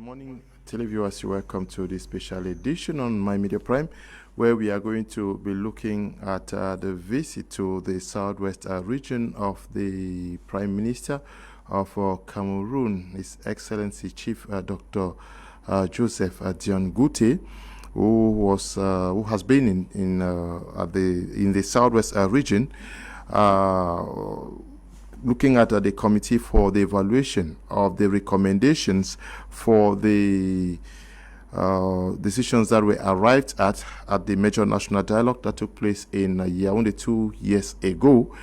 morning, televiewers. Welcome to this special edition on My Media Prime, where we are going to be looking at the visit to the southwest region of the Prime Minister of Cameroon, His Excellency Chief Dr. Joseph Dion Gute, who has been in the southwest region. Looking at the committee for the evaluation of the recommendations for the decisions that were arrived at the major national dialogue that took place in Yaoundé 2 years ago.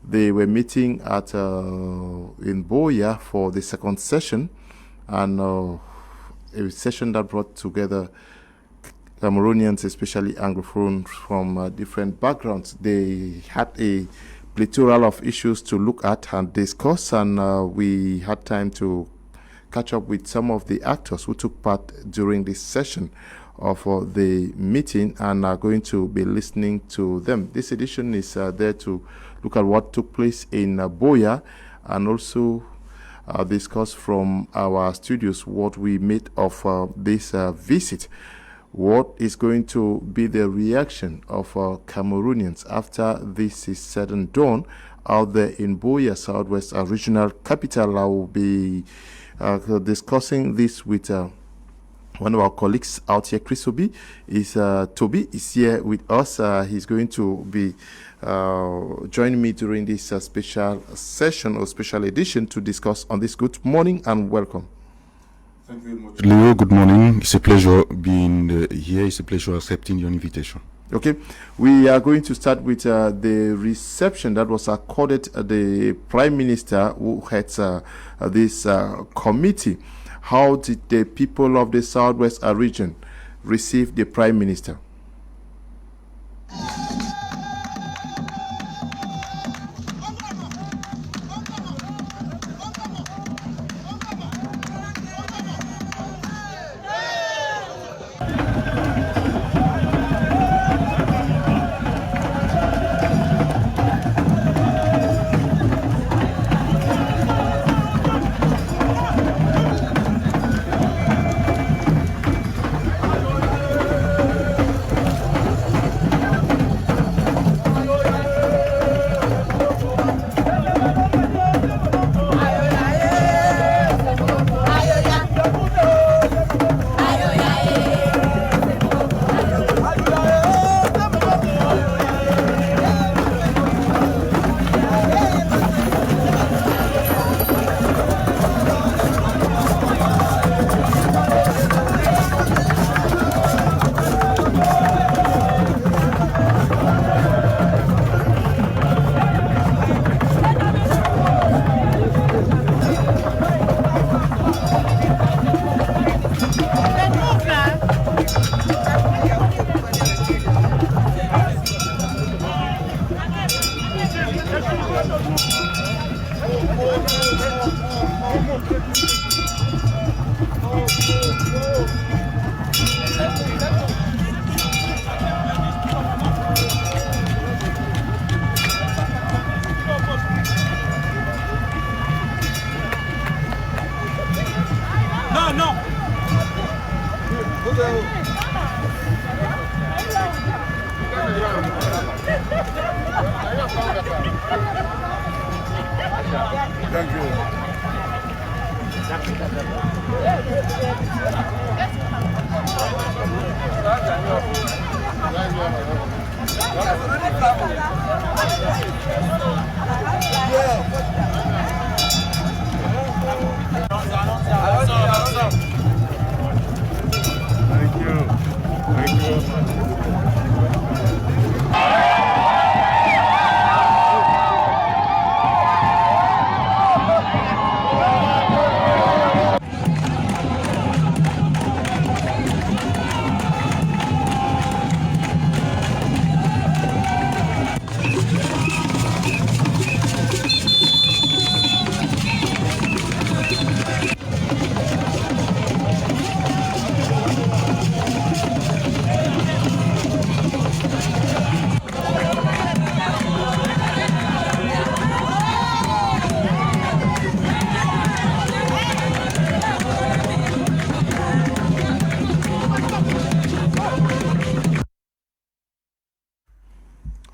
They were meeting in Buea for the second session, and a session that brought together Cameroonians, especially Anglophone from different backgrounds. They had a plethora of issues to look at and discuss, and we had time to catch up with some of the actors who took part during this session of the meeting, and are going to be listening to them. This edition is there to look at what took place in Buea, and also discuss from our studios what we made of this visit. What is going to be the reaction of Cameroonians after this is said and done out there in Buea, Southwest regional capital? I will be discussing this with one of our colleagues out here. Chris Toby is here with us. He's going to be joining me during this special session or special edition to discuss on this. Good morning and welcome. Thank you very much, Leo. Good morning. It's a pleasure being here. It's a pleasure accepting your invitation. Okay, we are going to start with the reception that was accorded the Prime Minister who heads this committee. How did the people of the Southwest region receive the Prime Minister?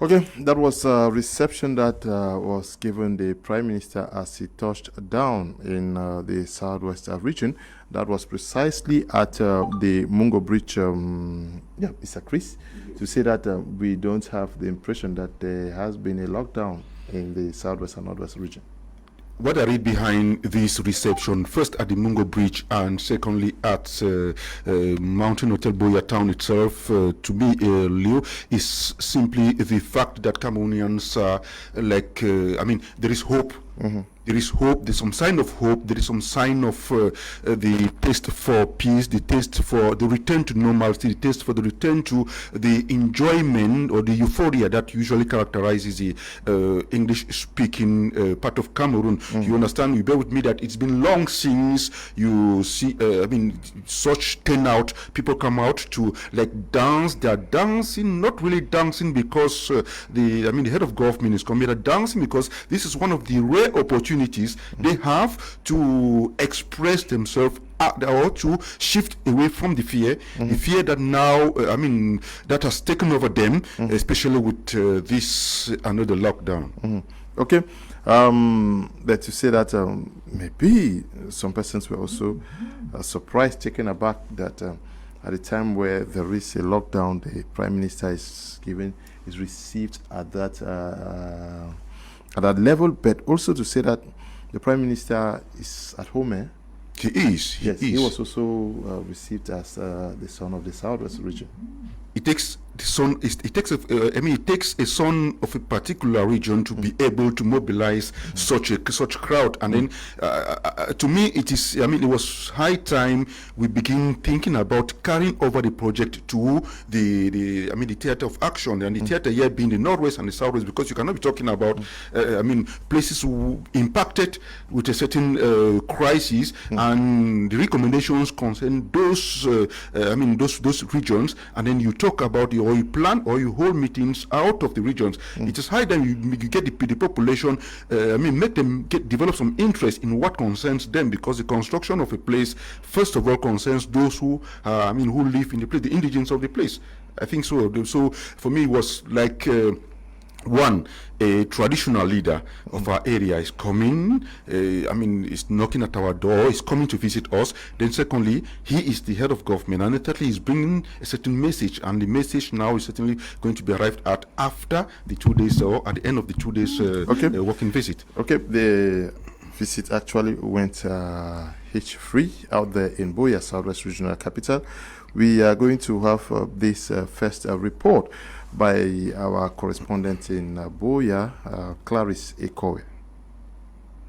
Okay, that was a reception that was given the Prime Minister as he touched down in the Southwest region. That was precisely at the Mungo Bridge, Mr. Chris, to say that we don't have the impression that there has been a lockdown in the Southwest and Northwest region. What I read behind this reception, first at the Mungo Bridge and secondly at Mountain Hotel Buea town itself, to me, Leo, is simply the fact that Cameroonians are there is hope. Mm-hmm. There is hope, there's some sign of hope, there is some sign of the taste for peace, the taste for the return to normalcy, the taste for the return to the enjoyment or the euphoria that usually characterizes the English-speaking part of Cameroon. Mm-hmm. You understand, you bear with me that it's been long since you see, such turnout, people come out to dance. They're dancing, not really dancing because the head of government is coming, they're dancing because this is one of the rare opportunities they have to express themselves or to shift away from the fear, the fear that now, that has taken over them, especially with this another lockdown. Okay, but to say that maybe some persons were also surprised, taken aback that at the time where there is a lockdown, the Prime Minister is received at that level, but also to say that the Prime Minister is at home. He is. He was also received as the son of the Southwest region. It takes the son. It takes a son of a particular region to be able to mobilize such crowd. And then, to me, it is. It was high time we begin thinking about carrying over the project to the theater of action, and the theater here being the Northwest and the Southwest, because you cannot be talking about places impacted with a certain crisis, and the recommendations concern those regions, and then you talk about or you plan or you hold meetings out of the regions. It is high time you get the population, make them develop some interest in what concerns them, because the construction of a place, first of all, concerns those who live in the place, the indigents of the place. I think so. So for me, it was like. One, a traditional leader of our area is coming, is knocking at our door, is coming to visit us. Then secondly, he is the head of government, and thirdly, he's bringing a certain message, and the message now is certainly going to be arrived at after the 2 days or at the end of the 2 days working visit. Okay, the visit actually went hitch-free out there in Buea, Southwest Regional Capital. We are going to have this first report by our correspondent in Buea, Clarice Ekowe.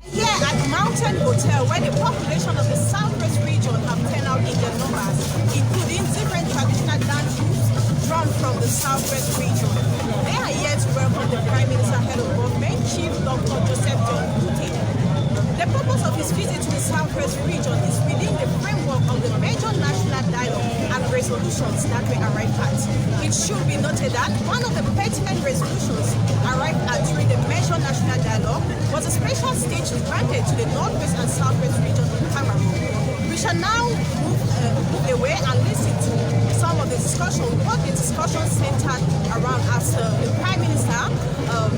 Here at Mountain Hotel, where the population of the Southwest region have turned out in their numbers, including different traditional dance groups drawn from the Southwest region. They are here to welcome the Prime Minister, head of government, Chief Dr. Joseph John Kute. The purpose of his visit to the Southwest region is within the framework of the major national dialogue and resolutions that were arrived at. It should be noted that one of the pertinent resolutions arrived at during the major national dialogue was a special stage granted to the Northwest and Southwest region of Cameroon. We shall now move away and listen to some of the discussion, what the discussion centered around as the Prime Minister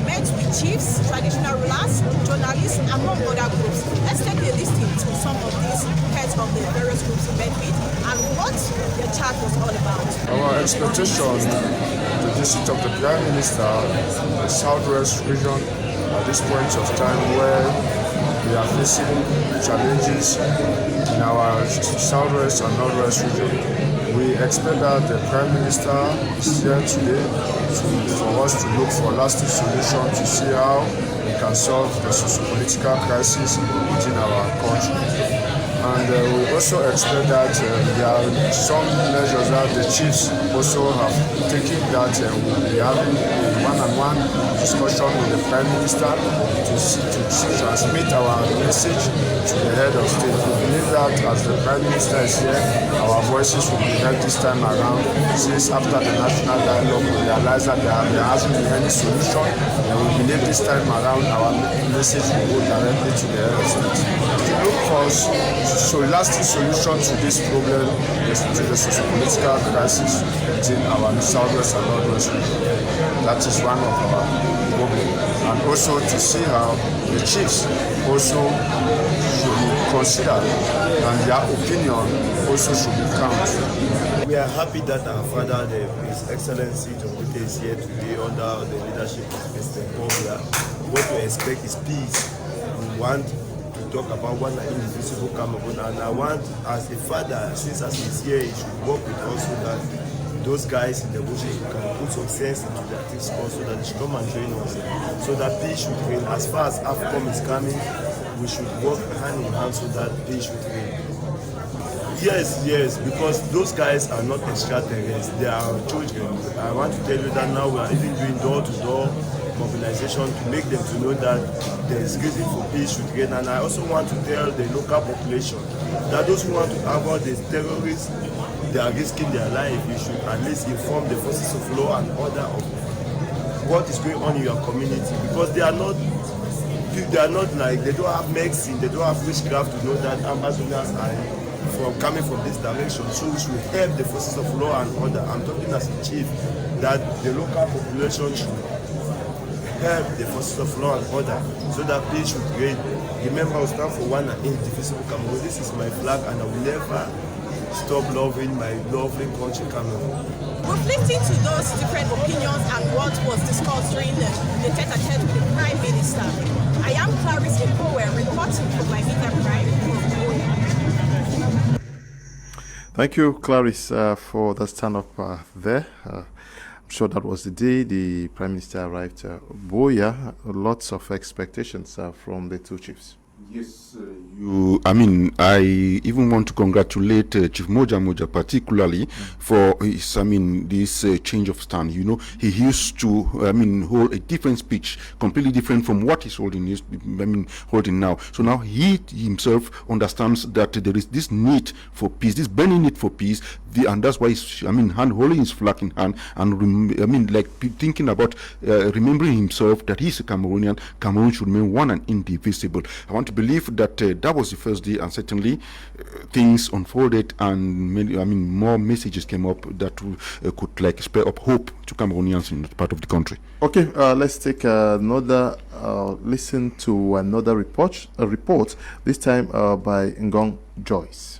met with chiefs, traditional rulers, journalists, among other groups. Let's take a listen to some of these heads of the various groups he met with and what the chat was all about. Our expectation to visit of the Prime Minister in the Southwest region at this point of time where we are facing challenges in our Southwest and Northwest region. We expect that the Prime Minister is here today for us to look for lasting solutions to see how we can solve the socio-political crisis within our country. And we also expect that there are some measures that the chiefs also have taken, that we'll be having a one-on-one discussion with the Prime Minister to transmit our message to the head of state. We believe that as the Prime Minister is here, our voices will be heard this time around, since after the national dialogue we realize that there hasn't been any solution, and we believe this time around our message will go directly to the head of state. look for lasting solution to this problem, to the socio-political crisis within our southwest and northwest region. That is one of our problems. And also to see how the chiefs also should be considered and their opinion also should be counted. We are happy that our father, His Excellency John Buea, is here today under the leadership of Mr. Vola. What we expect is peace. We want to talk about one indivisible Cameroon, and I want, as a father, since as he's here, he should work with us so that those guys in the bush can put some sense into their things also, that they should come and join us, so that peace should reign. As far as AFCOM is coming, we should work hand in hand so that peace should reign. Yes, because those guys are not extraterrestrials, they are our children. I want to tell you that now we are even doing door-to-door mobilization to make them to know that there is reason for peace should reign. And I also want to tell the local population that those who want to avoid the terrorists, they are risking their life. You should at least inform the forces of law and order of what is going on in your community, because they are not like, they don't have medicine, they don't have witchcraft to know that Amazonians are coming from this direction. So we should help the forces of law and order. I'm talking as a chief that the local population should help the forces of law and order so that peace should reign. Remember, I stand for one and indivisible Cameroon. This is my flag, and I will never stop loving my lovely country, Cameroon. Reflecting to those different opinions and what was discussed during the tete-a-tete with the Prime Minister, I am Clarice Buea, reporting for my media Prime from Buea. Thank you, Clarice, for the stand-up there. I'm sure that was the day the Prime Minister arrived at Buea. Lots of expectations from the two chiefs. Yes, I even want to congratulate Chief Moja particularly for his, this change of stand. You know, he used to, hold a different speech, completely different from what he's holding now. So now he himself understands that there is this need for peace, this burning need for peace, and that's why he's, hand holding his flag in hand, and thinking about remembering himself that he's a Cameroonian. Cameroon should remain one and indivisible. I want to believe that that was the first day, and certainly things unfolded, and more messages came up that could spur up hope to Cameroonians in that part of the country. Okay, let's take another listen to another report. This time by Ngong Joyce.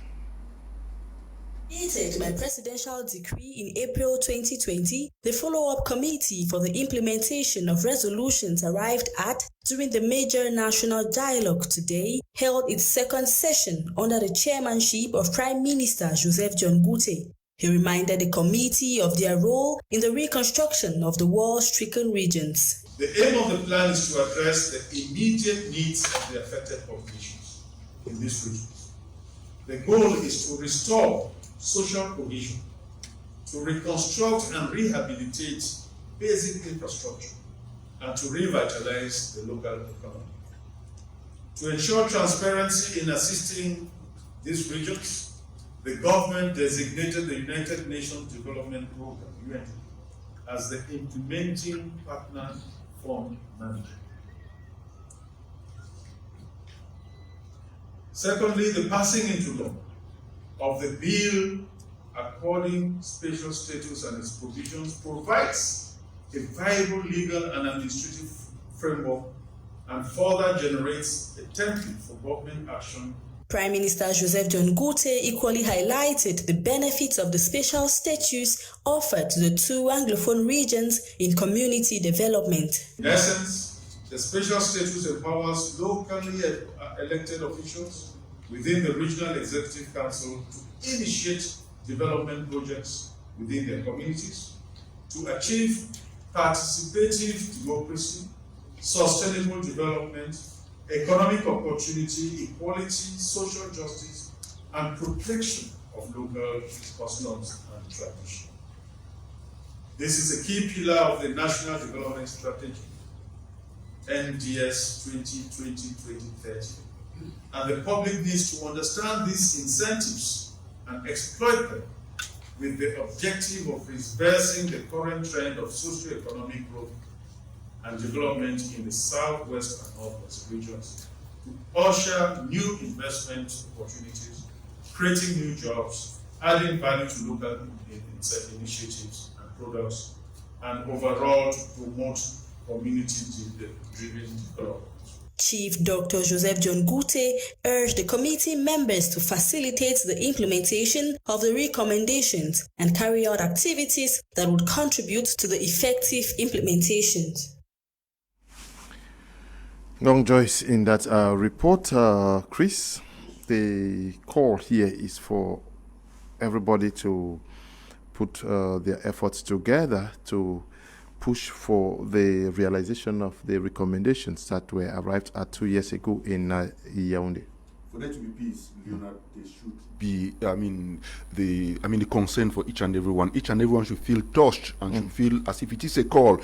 Created by presidential decree in April 2020, the follow-up committee for the implementation of resolutions arrived at during the major national dialogue today held its second session under the chairmanship of Prime Minister Joseph John Buea. He reminded the committee of their role in the reconstruction of the war-stricken regions. The aim of the plan is to address the immediate needs of the affected populations in these regions. The goal is to restore social cohesion, to reconstruct and rehabilitate basic infrastructure, and to revitalize the local economy. To ensure transparency in assisting these regions, the government designated the United Nations Development Program, UND, as the implementing partner fund manager. Secondly, the passing into law of the bill according special status and its provisions provides a viable legal and administrative framework and further generates a template for government action. Prime Minister Joseph John Buea equally highlighted the benefits of the special status offered to the two Anglophone regions in community development. In essence, the special status empowers locally elected officials within the Regional Executive Council to initiate development projects within their communities, to achieve participative democracy, sustainable development, economic opportunity, equality, social justice, and protection of local customs and tradition. This is a key pillar of the National Development Strategy, NDS 2020-2030. And the public needs to understand these incentives and exploit them with the objective of reversing the current trend of socio-economic growth and development in the southwest and northwest regions to usher new investment opportunities, creating new jobs, adding value to local initiatives and products, and overall to promote community-driven development. Chief Dr. Joseph John Gute urged the committee members to facilitate the implementation of the recommendations and carry out activities that would contribute to the effective implementation. Long Joyce, in that report, Chris, the call here is for everybody to put their efforts together to push for the realization of the recommendations that were arrived at 2 years ago in Yaoundé. For there to be peace, Leonard, there should be, the concern for each and everyone. Each and everyone should feel touched and should feel as if it is a call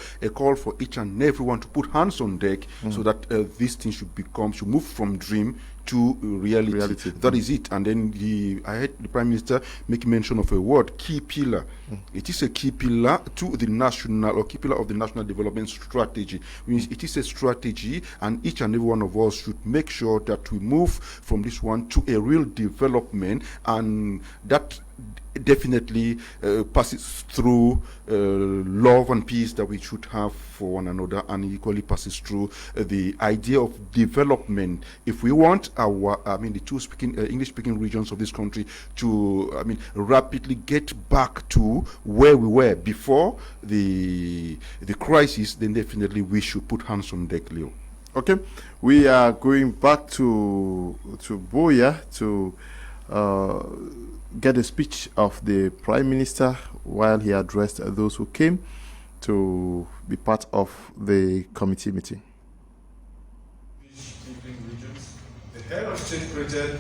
for each and everyone to put hands on deck so that these things should move from dream to reality. That is it. And then I heard the Prime Minister make mention of a word, key pillar. It is a key pillar to the key pillar of the national development strategy. Means it is a strategy, and each and every one of us should make sure that we move from this one to a real development, and that definitely passes through love and peace that we should have for one another, and equally passes through the idea of development. If we want our, the two English-speaking regions of this country to, rapidly get back to where we were before the crisis, then definitely we should put hands on deck, Leo. Okay, we are going back to Buea to get a speech of the Prime Minister while he addressed those who came to be part of the committee meeting. The head of state created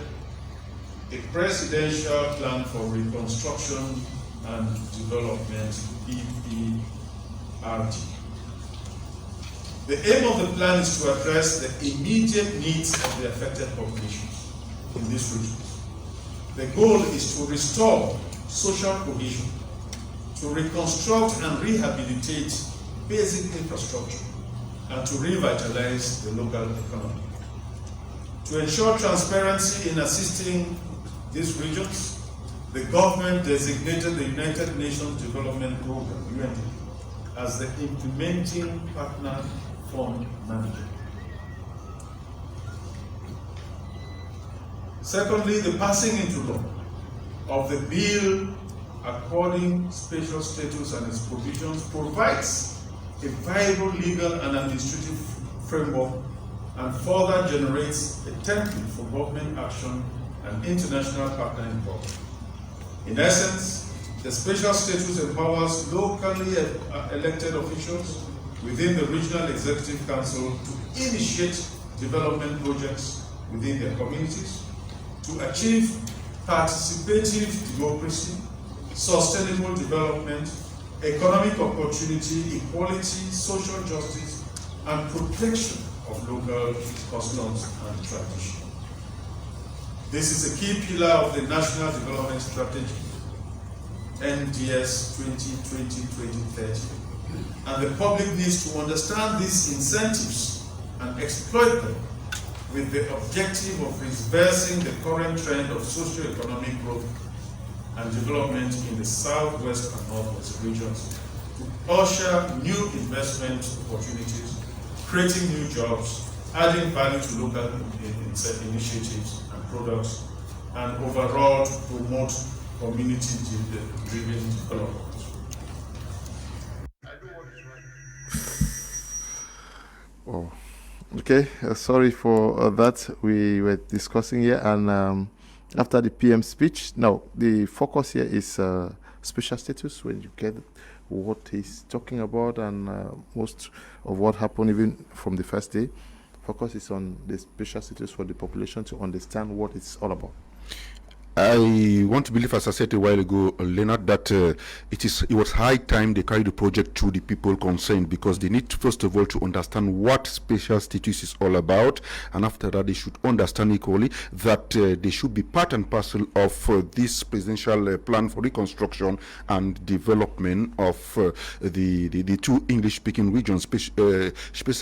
a presidential plan for reconstruction and development, PPRD. The aim of the plan is to address the immediate needs of the affected populations in this region. The goal is to restore social cohesion, to reconstruct and rehabilitate basic infrastructure, and to revitalize the local economy. To ensure transparency in assisting these regions, the government designated the United Nations Development Program, UND, as the implementing partner fund manager. Secondly, the passing into law of the bill according special status and its provisions provides a viable legal and administrative framework and further generates a template for government action and international partner involvement. In essence, the special status empowers locally elected officials within the Regional Executive Council to initiate development projects within their communities, to achieve participative democracy, sustainable development, economic opportunity, equality, social justice, and protection of local customs and tradition. This is a key pillar of the National Development Strategy, NDS 2020-2030, and the public needs to understand these incentives and exploit them with the objective of reversing the current trend of socio-economic growth and development in the southwest and northwest regions, to usher new investment opportunities, creating new jobs, adding value to local initiatives and products, and overall to promote community-driven development. Oh, okay. Sorry for that. We were discussing here, and after the PM speech, now the focus here is special status. When you get what he's talking about, and most of what happened even from the first day, focus is on the special status for the population to understand what it's all about. I want to believe, as I said a while ago, Leonard, that it was high time they carry the project to the people concerned, because they need to, first of all, to understand what special status is all about, and after that they should understand equally that they should be part and parcel of this presidential plan for reconstruction and development of the two English-speaking regions,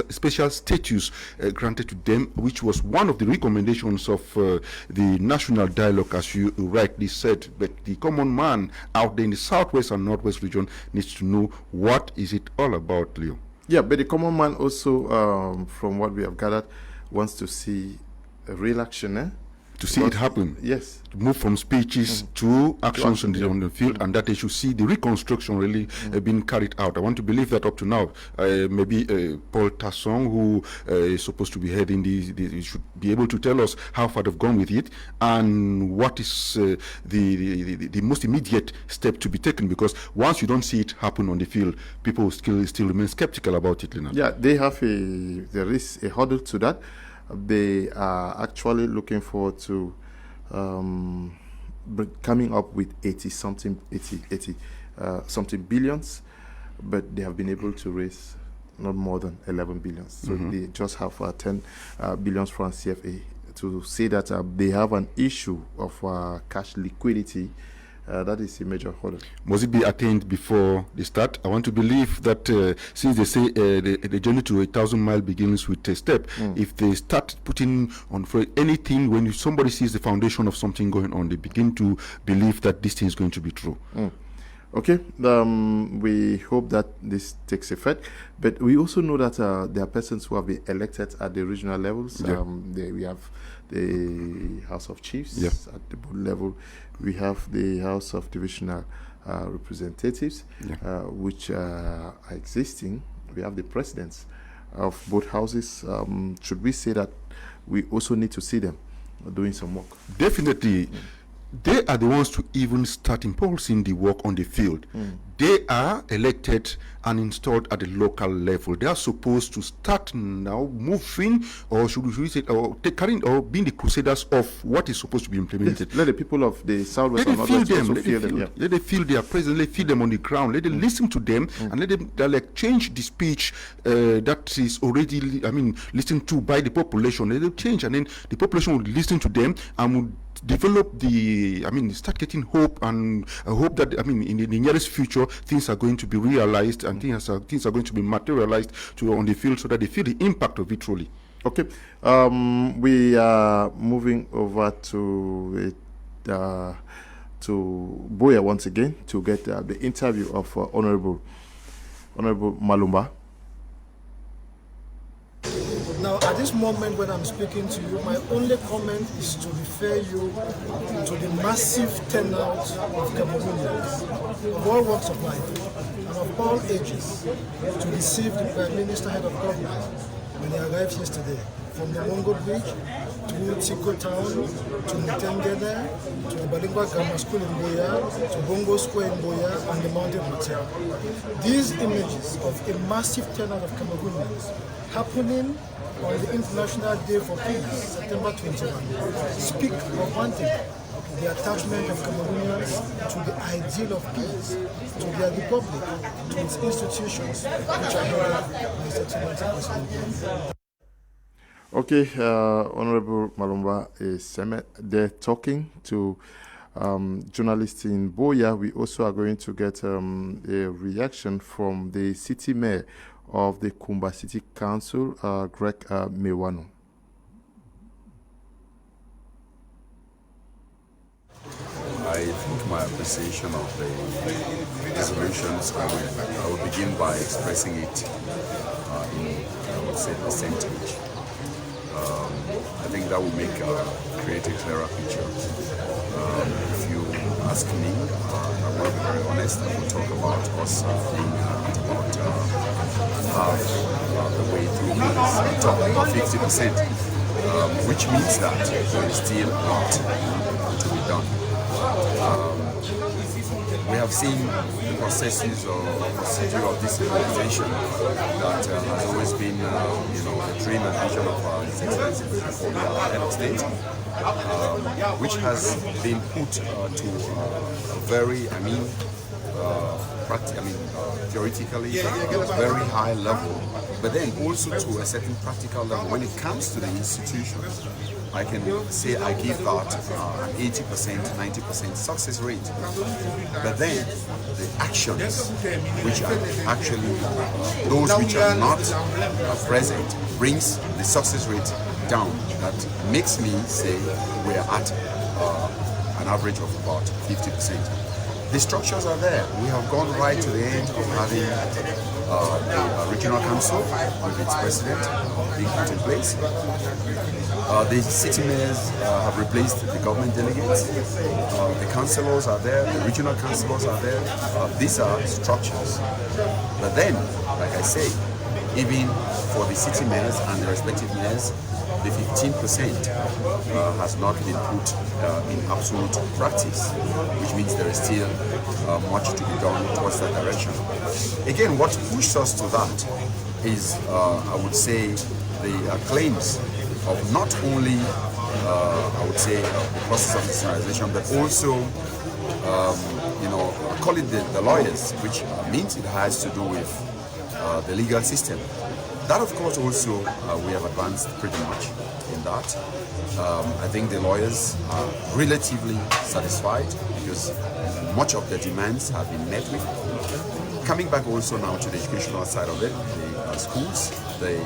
special status granted to them, which was one of the recommendations of the national dialogue, as you rightly said. But the common man out there in the southwest and northwest region needs to know what is it all about, Leo. Yeah, but the common man also, from what we have gathered, wants to see a real action, to see it happen. Yes. To move from speeches to actions on the field, and that they should see the reconstruction really being carried out. I want to believe that up to now, maybe Paul Tassong, who is supposed to be heading the should be able to tell us how far they've gone with it and what is the most immediate step to be taken, because once you don't see it happen on the field, people still remain skeptical about it, Leonard. Yeah, there is a hurdle to that. They are actually looking forward to coming up with 80 something billions, but they have been able to raise not more than 11 billions. So they just have 10 billions from CFA. To say that they have an issue of cash liquidity, that is a major hurdle. Must it be attained before they start? I want to believe that since they say the journey to 1,000 miles begins with a step, if they start putting on for anything, when somebody sees the foundation of something going on, they begin to believe that this thing is going to be true. Okay, we hope that this takes effect, but we also know that there are persons who have been elected at the regional levels. We have the House of Chiefs at the board level. We have the House of Divisional Representatives, which are existing. We have the presidents of both houses. Should we say that we also need to see them doing some work? Definitely. They are the ones to even start impulsing the work on the field. They are elected and installed at the local level. They are supposed to start now moving, or should we say, or carrying, or being the crusaders of what is supposed to be implemented. Let the people of the southwest let them feel their presence. Let feel them on the ground. Let them listen to them, and let them change the speech that is already, listened to by the population. Let them change, and then the population will listen to them and will develop start getting hope, and hope that in the nearest future things are going to be realized, and things are going to be materialized on the field, so that they feel the impact of it truly. Okay, we are moving over to Buea once again to get the interview of Honorable Malumba. Now, at this moment when I'm speaking to you, my only comment is to refer you to the massive turnout of Cameroonians of all walks of life and of all ages to receive the Prime Minister, head of government, when he arrived yesterday, from the Mongo Bridge to Tiko Town, to Mutengede, to the Balingwa Grammar School in Buea, to Bongo Square in Buea, and the Mountain Hotel. These images of a massive turnout of Cameroonians happening on the International Day for Peace, September 21, speak of one thing: the attachment of Cameroonians to the ideal of peace, to their republic, to its institutions, which are held by His Excellency President. Okay, Honorable Malumba is there talking to journalists in Buea. We also are going to get a reaction from the city mayor of the Kumba City Council, Greg Mewano. I think my appreciation of the resolutions, I will begin by expressing it in, I would say, percentage. I think that will create a clearer picture. If you ask me, I will be very honest. I will talk about us being at about half the way through this. I'm talking about 50%, which means that there is still a lot to be done. We have seen the processes or procedure of this organization that has always been, a dream and vision of His Excellency the head of state. which has been put to a very, theoretically, very high level, but then also to a certain practical level. When it comes to the institutions, I can say I give that an 80%, 90% success rate. But then the actions, which are actually those which are not present, brings the success rate down. That makes me say we're at an average of about 50%. The structures are there. We have gone right to the end of having the regional council with its president being put in place. The city mayors have replaced the government delegates. The councillors are there. The regional councillors are there. These are structures. But then, like I say, even for the city mayors and the respective mayors, the 15% has not been put in absolute practice, which means there is still much to be done towards that direction. Again, what pushed us to that is, I would say, the claims of not only, I would say, the process of decentralization, but also, call it the lawyers, which means it has to do with the legal system. That, of course, also we have advanced pretty much in that. I think the lawyers are relatively satisfied because much of the demands have been met with. Coming back also now to the educational side of it, the schools, the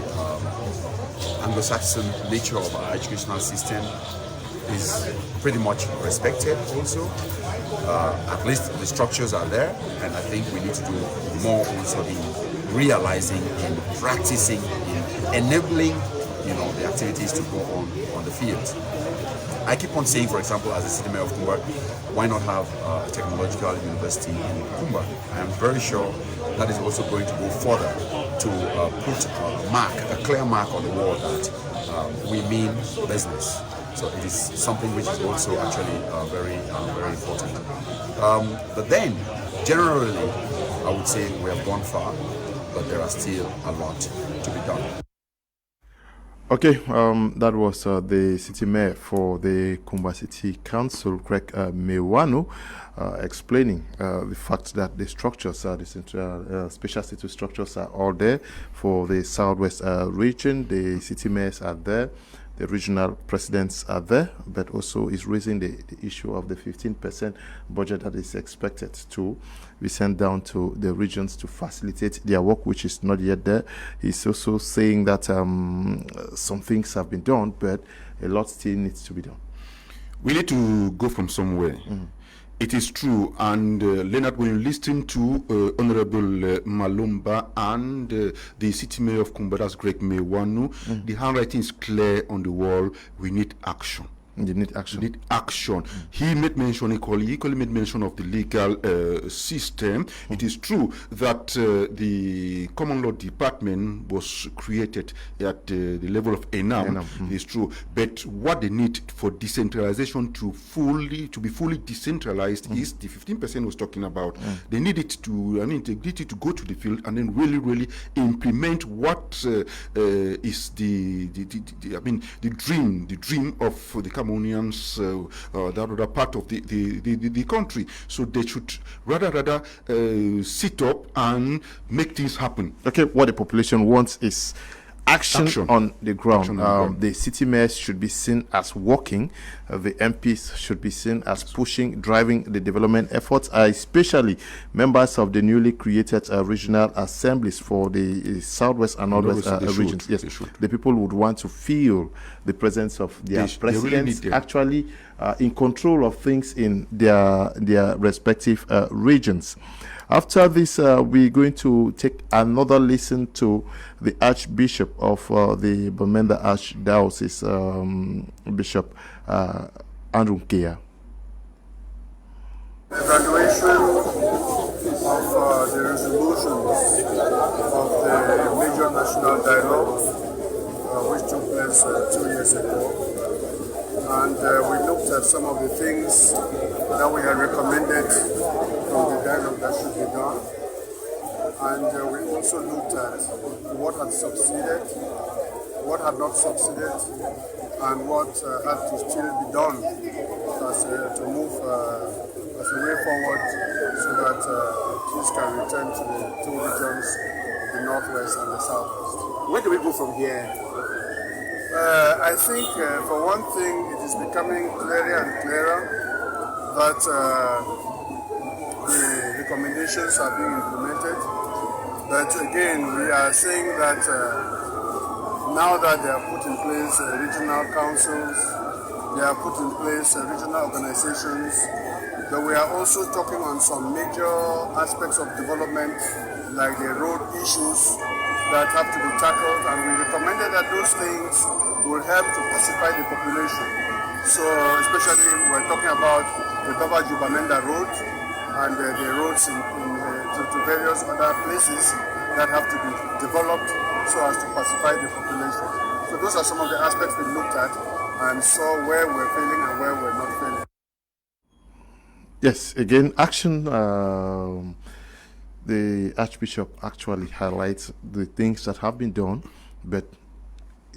Anglo-Saxon nature of our educational system is pretty much respected also. At least the structures are there, and I think we need to do more also in realizing and practicing, in enabling, the activities to go on the field. I keep on saying, for example, as the city mayor of Kumba, why not have a technological university in Kumba? I am very sure that is also going to go further to put a clear mark on the wall that we mean business. So it is something which is also actually very important. But then, generally, I would say we have gone far, but there are still a lot to be done. Okay, that was the city mayor for the Kumba City Council, Greg Mewanu, explaining the fact that the structures, the central special city structures are all there for the Southwest region. The city mayors are there. The regional presidents are there, but also is raising the issue of the 15% budget that is expected to be sent down to the regions to facilitate their work, which is not yet there. He's also saying that some things have been done, but a lot still needs to be done. We need to go from somewhere. It is true, and Leonard, when you listen to Honorable Malumba and the city mayor of Kumba, that's Greg Mewanu, the handwriting is clear on the wall. We need action. You need action. You need action. He made mention equally made mention of the legal system. It is true that the common law department was created at the level of ENAM. It is true. But what they need for decentralization to be fully decentralized is the 15% was talking about. They need it to integrity to go to the field and then really implement what is the dream of the Cameroonians, that other part of the country. So they should rather sit up and make things happen. Okay, what the population wants is action on the ground. The city mayors should be seen as working. The MPs should be seen as pushing, driving the development efforts, especially members of the newly created regional assemblies for the Southwest and Northwest regions. Yes, the people would want to feel the presence of their presidents actually in control of things in their respective regions. After this, we're going to take another listen to the Archbishop of the Bamenda Archdiocese, Bishop Andrew Buea. Evaluation of the resolutions of the major national dialogue, which took place 2 years ago. And we looked at some of the things that we had recommended from the dialogue that should be done. And we also looked at what had succeeded, what had not succeeded, and what has to still be done to move as a way forward so that peace can return to the two regions of the Northwest and the Southwest. Where do we go from here? I think, for one thing, it is becoming clearer and clearer that the recommendations are being implemented. But again, we are saying that now that they have put in place regional councils, they have put in place regional organizations, that we are also talking on some major aspects of development, like the road issues that have to be tackled, and we recommended that those things will help to pacify the population. So especially we're talking about the Baba-Jubamenda Road and the roads to various other places that have to be developed so as to pacify the population. So those are some of the aspects we looked at and saw where we're failing and where we're not failing. Yes, again, action. The Archbishop actually highlights the things that have been done, but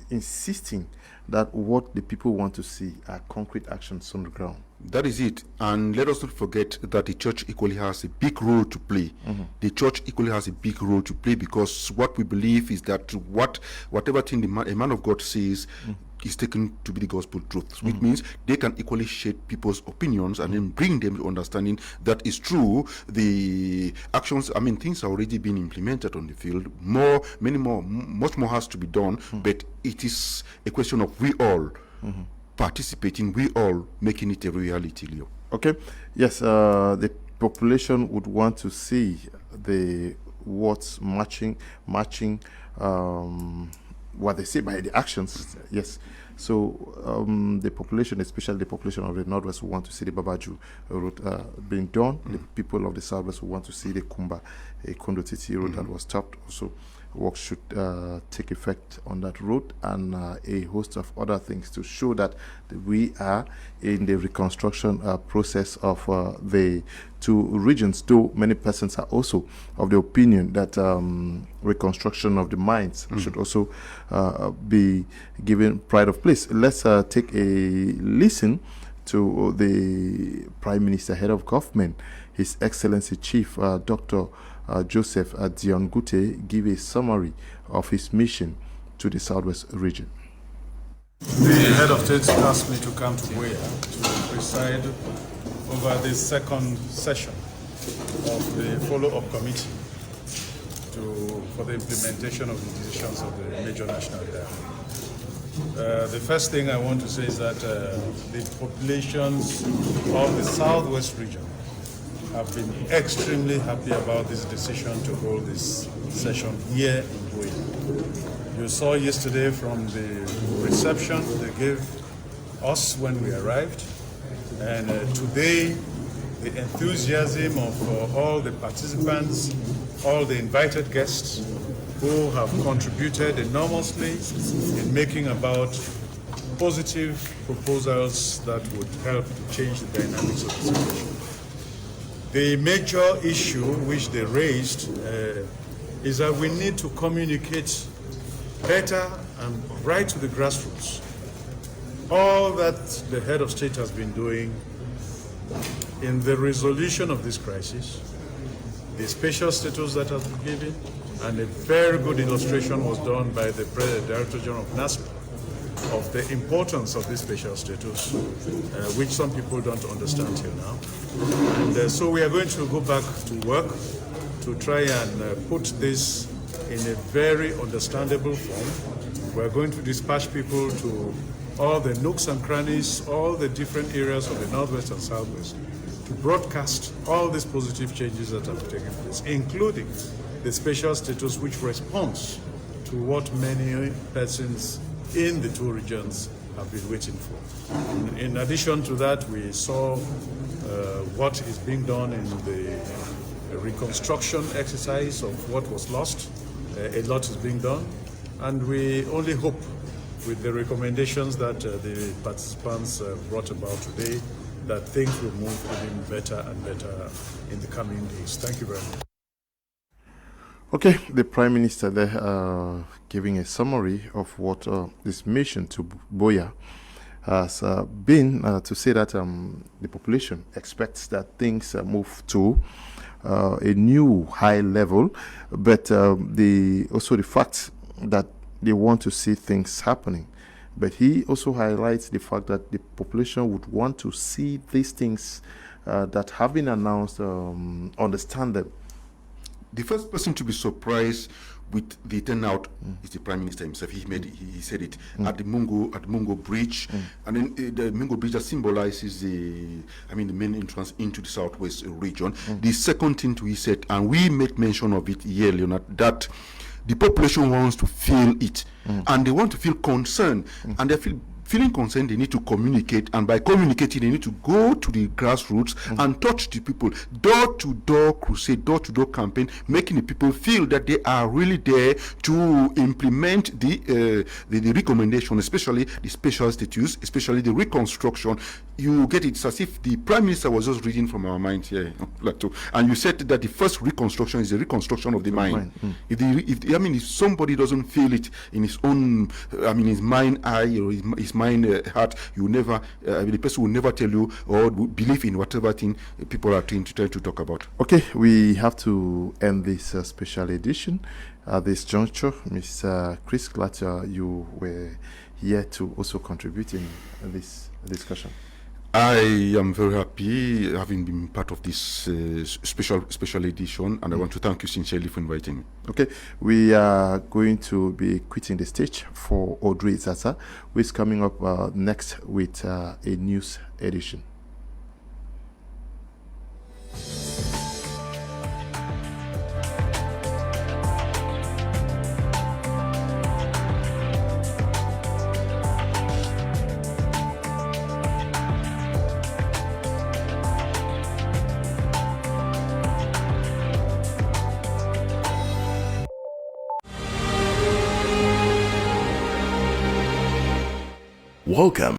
insisting that what the people want to see are concrete actions on the ground. That is it. And let us not forget that the church equally has a big role to play. The church equally has a big role to play, because what we believe is that whatever thing a man of God says is taken to be the gospel truth, which means they can equally shape people's opinions and then bring them to understanding that is true. The actions, I mean, things are already being implemented on the field. Much more has to be done, but it is a question of we all participating, we all making it a reality, Leo. Okay, yes, the population would want to see the words matching what they say by the actions. Yes, so the population, especially the population of the Northwest, will want to see the Babaju road being done. The people of the Southwest will want to see the Kondo Titi road that was stopped. Also, work should take effect on that road, and a host of other things to show that we are in the reconstruction process of the two regions, though many persons are also of the opinion that reconstruction of the mines should also be given pride of place. Let's take a listen to the Prime Minister, head of government, His Excellency Chief Dr. Joseph Dion-Gute, give a summary of his mission to the Southwest region. The head of state asked me to come to Buea to preside over the second session of the follow-up committee for the implementation of the decisions of the major national dialogue. The first thing I want to say is that the populations of the Southwest region have been extremely happy about this decision to hold this session here in Buea. You saw yesterday from the reception they gave us when we arrived, and today the enthusiasm of all the participants, all the invited guests who have contributed enormously in making about positive proposals that would help to change the dynamics of the situation. The major issue which they raised is that we need to communicate better and right to the grassroots. All that the head of state has been doing in the resolution of this crisis, the special status that has been given, and a very good illustration was done by the Director General of NASPA of the importance of this special status, which some people don't understand till now. And so we are going to go back to work to try and put this in a very understandable form. We are going to dispatch people to all the nooks and crannies, all the different areas of the Northwest and Southwest, to broadcast all these positive changes that have taken place, including the special status which responds to what many persons in the two regions have been waiting for. In addition to that, we saw what is being done in the reconstruction exercise of what was lost. A lot is being done, and we only hope with the recommendations that the participants brought about today that things will move even better and better in the coming days. Thank you very much. Okay, the Prime Minister there giving a summary of what this mission to Buea has been to say that the population expects that things move to a new high level, but also the fact that they want to see things happening. But he also highlights the fact that the population would want to see these things that have been announced, understand them. The first person to be surprised with the turnout is the Prime Minister himself. He said it at the Mungo Bridge, and then the Mungo Bridge that symbolizes the main entrance into the southwest region. The second thing he said, and we made mention of it here, Leonard, that the population wants to feel it, and they want to feel concerned, and they feeling concerned, they need to communicate, and by communicating, they need to go to the grassroots and touch the people. Door-to-door crusade, door-to-door campaign, making the people feel that they are really there to implement the recommendation, especially the special status, especially the reconstruction. You get it, it's as if the Prime Minister was just reading from our mind here, and you said that the first reconstruction is the reconstruction of the mind. If somebody doesn't feel it in his own, his mind eye or his mind heart, you never, the person will never tell you or believe in whatever thing people are trying to talk about. Okay, we have to end this special edition. At this juncture, Mr. Chris, glad you were here to also contribute in this discussion. I am very happy having been part of this special edition, and I want to thank you sincerely for inviting me. Okay, we are going to be quitting the stage for Audrey Zaza, who is coming up next with a news edition. Welcome